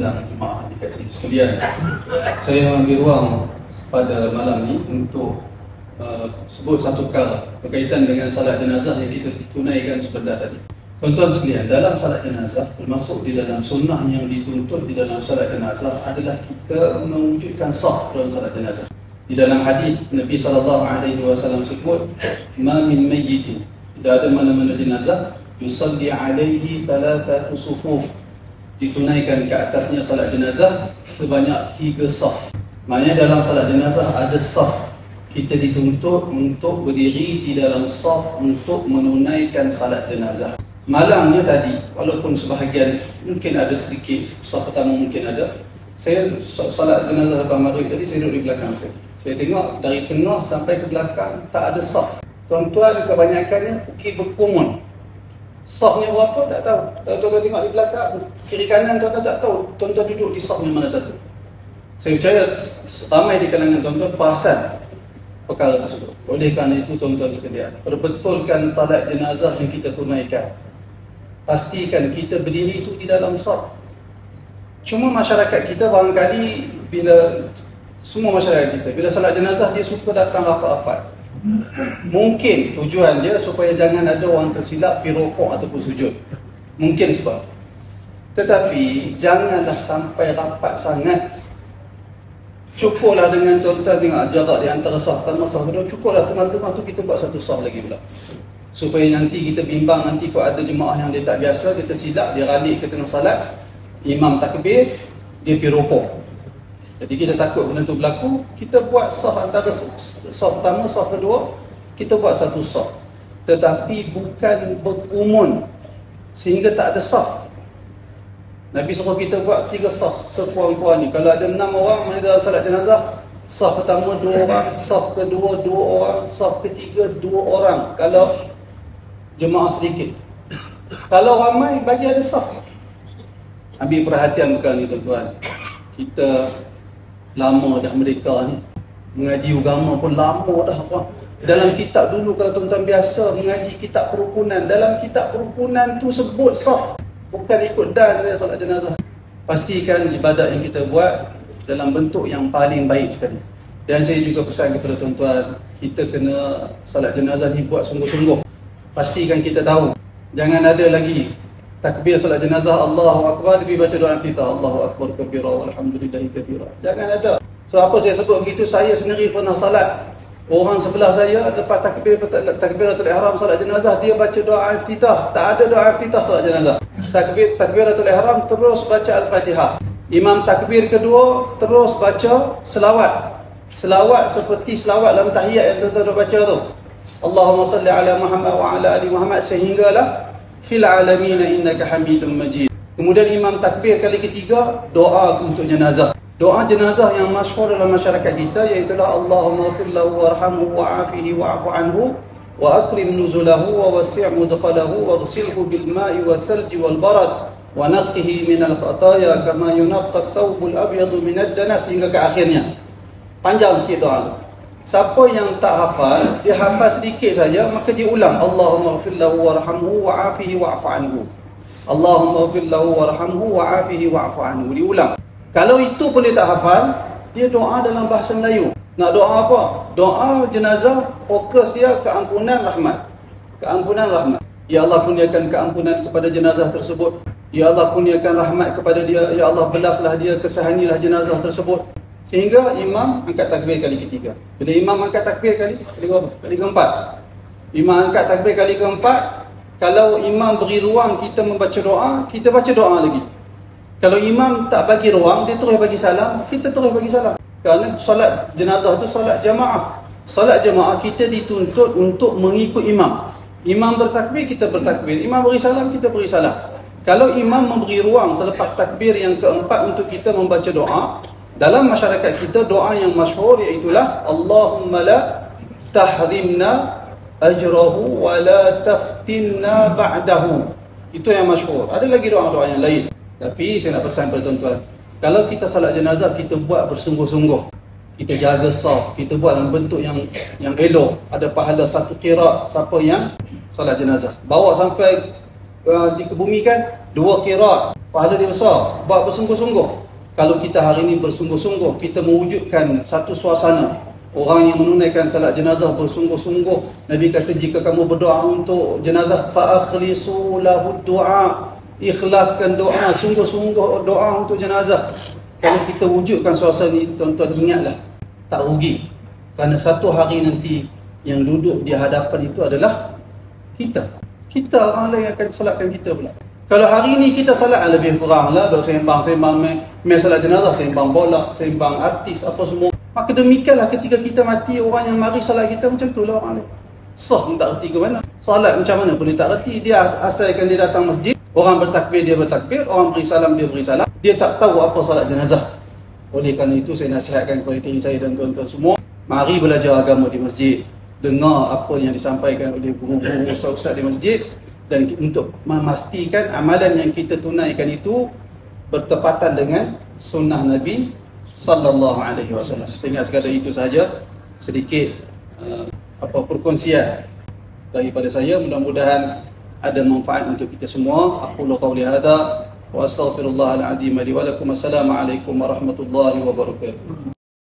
undang jemaah dikasih sekalian. Saya mengambil ruang pada malam ni untuk sebut satu perkara berkaitan dengan salat jenazah yang ditunaikan sebentar tadi. Tuan-tuan sekalian, dalam salat jenazah, termasuk di dalam sunnah yang dituntut di dalam salat jenazah adalah kita mewujudkan saf dalam salat jenazah. Di dalam hadis Nabi SAW sebut, "Ma min mayyitin", tidak ada mana-mana jenazah, "yusalli alaihi thalathatu sufuf", ditunaikan ke atasnya salat jenazah sebanyak 3 saf. Maknanya dalam salat jenazah ada saf. Kita dituntut untuk berdiri di dalam saf untuk menunaikan salat jenazah. Malangnya tadi, walaupun sebahagian mungkin ada sedikit, saf pertama mungkin ada, saya salat jenazah lepas maghrib tadi, saya duduk di belakang saya tengok dari tengah sampai ke belakang tak ada saf. Tuan-tuan kebanyakannya pergi berkerumun. Safnya berapa tak tahu. Kalau tuan-tuan tengok di belakang, kiri kanan tuan-tuan tak tahu tuan-tuan duduk di saf yang mana satu. Saya percaya ramai di kalangan tuan-tuan perasan perkara tersebut. Oleh kerana itu tuan-tuan sekalian, perbetulkan salat jenazah yang kita tunaikan. Pastikan kita berdiri itu di dalam saf. Cuma masyarakat kita barangkali semua masyarakat kita bila salat jenazah dia suka datang rapat-rapat. Mungkin tujuan dia supaya jangan ada orang tersilap pergi rokok ataupun sujud. Mungkin sebab. Tetapi janganlah sampai rapat sangat. Cukuplah dengan tuan-tuan tengok jarak di antara saf pertama saf kedua, cukuplah tengah-tengah tu kita buat satu saf lagi pula. Supaya nanti kita bimbang, nanti kalau ada jemaah yang dia tak biasa, dia tersilap, dia ralik ke tengah salat, imam takbir, dia pergi rokok. Jadi kita takut benda tu berlaku, kita buat saf antara saf pertama, saf kedua, kita buat satu saf. Tetapi bukan berkerumun sehingga tak ada saf. Nabi suruh kita buat 3 saf sekurang-kurangnya. Kalau ada 6 orang main dalam salat jenazah, saf pertama 2 orang, saf kedua 2 orang, saf ketiga 2 orang. Kalau jemaah sedikit. Kalau ramai, bagi ada saf. Ambil perhatian perkara ni tuan-tuan. Kita lama dah merdeka ni, mengaji agama pun lama dah apa. Dalam kitab dulu kalau tuan-tuan biasa mengaji kitab kerukunan, dalam kitab kerukunan tu sebut saf, bukan ikut dan salat jenazah. Pastikan ibadat yang kita buat dalam bentuk yang paling baik sekali. Dan saya juga pesan kepada tuan-tuan, kita kena salat jenazah ni buat sungguh-sungguh. Pastikan kita tahu, jangan ada lagi takbir salat jenazah Allahu Akbar lebih baca doa iftitah Allahu Akbar kabira walhamdulillahi katsira. Jangan ada. So apa saya sebut begitu, saya sendiri pernah salat. Orang sebelah saya lepas takbiratul ihram salat jenazah, dia baca doa iftitah. Tak ada doa iftitah salat jenazah. Takbiratul ihram terus baca al-Fatihah. Imam takbir kedua terus baca selawat. Selawat seperti selawat dalam tahiyat yang tuan-tuan baca tu. Allahumma salli ala Muhammad wa ala ali Muhammad sehinggalah fil alamin innaka hamidum majid. Kemudian imam takbir kali ketiga, doa untuk jenazah. Doa jenazah yang masyhur dalam masyarakat kita iaitu Allahumma ighfir lahu warhamhu wa'afihi wa'fu anhu wa akrim nuzulahu wa wasi' mudkhalahu waghsilhu bil ma'i wal thalji wal barad wa naqqihi min al khataaya kama yunqqa ath-thawbul abyadu min ad-danas, hingga ke akhirnya. Panjang sikit doa tu. Siapa yang tak hafal, dia hafal sedikit saja, maka dia ulang. Allahumma ighfir lahu warhamhu wa'afihi wa'fu anhu. Allahumma ighfir lahu warhamhu wa'afihi wa'fu anhu. Dia ulang. Kalau itu pun dia tak hafal, dia doa dalam bahasa Melayu. Nak doa apa? Doa jenazah, fokus dia keampunan rahmat. Keampunan rahmat. Ya Allah, kurniakan keampunan kepada jenazah tersebut. Ya Allah, kurniakan rahmat kepada dia. Ya Allah, belaslah dia, kesahanilah jenazah tersebut. Sehingga imam angkat takbir kali ketiga. Bila imam angkat takbir kali berapa? Kali keempat. Imam angkat takbir kali keempat. Kalau imam beri ruang kita membaca doa, kita baca doa lagi. Kalau imam tak bagi ruang, dia terus bagi salam, kita terus bagi salam. Kerana solat jenazah itu solat jamaah. Solat jamaah kita dituntut untuk mengikut imam. Imam bertakbir, kita bertakbir. Imam beri salam, kita beri salam. Kalau imam memberi ruang selepas takbir yang keempat untuk kita membaca doa, dalam masyarakat kita doa yang masyhur iaitulah Allahumma la tahrimna ajrahu wa la taftinna ba'dahu. Itu yang masyhur. Ada lagi doa-doa yang lain. Tapi saya nak pesan kepada tuan-tuan, kalau kita salat jenazah, kita buat bersungguh-sungguh. Kita jaga saf, kita buat dalam bentuk yang elok. Ada pahala satu qiraat siapa yang salat jenazah. Bawa sampai dikebumikan 2 qiraat. pahala dia besar. Buat bersungguh-sungguh. Kalau kita hari ini bersungguh-sungguh, kita mewujudkan satu suasana, orang yang menunaikan salat jenazah bersungguh-sungguh. Nabi kata, jika kamu berdoa untuk jenazah, fa'akhlisu lahu du'a, ikhlaskan doa, sungguh-sungguh doa untuk jenazah. Kalau kita wujudkan suasana ini, tuan-tuan ingatlah, tak rugi. Kerana satu hari nanti yang duduk di hadapan itu adalah kita. Kita orang lain akan salatkan kita pula. Kalau hari ini kita salat lebih kurang lah, sembang-sembang main salat jenazah, sembang bola, sembang artis, apa semua. Maka demikianlah ketika kita mati, orang yang mari salat kita macam tu lah orang lain. Sah pun tak reti ke mana. Salat macam mana pun dia tak reti. Dia asalkan dia datang masjid, orang bertakbir, dia bertakbir, orang beri salam, dia beri salam. Dia tak tahu apa salat jenazah. Oleh kerana itu saya nasihatkan kepada diri saya dan tuan-tuan semua, mari belajar agama di masjid. Dengar apa yang disampaikan oleh guru-guru, ustaz-ustaz di masjid, dan untuk memastikan amalan yang kita tunaikan itu bertepatan dengan sunnah Nabi sallallahu alaihi wasallam. Sehingga sekadar itu sahaja sedikit perkongsian daripada saya. Mudah-mudahan ada manfaat untuk kita semua. Aqulu qawli hadza wa astaghfirullahal azim li wa lakum. Assalamualaikum warahmatullahi wabarakatuh.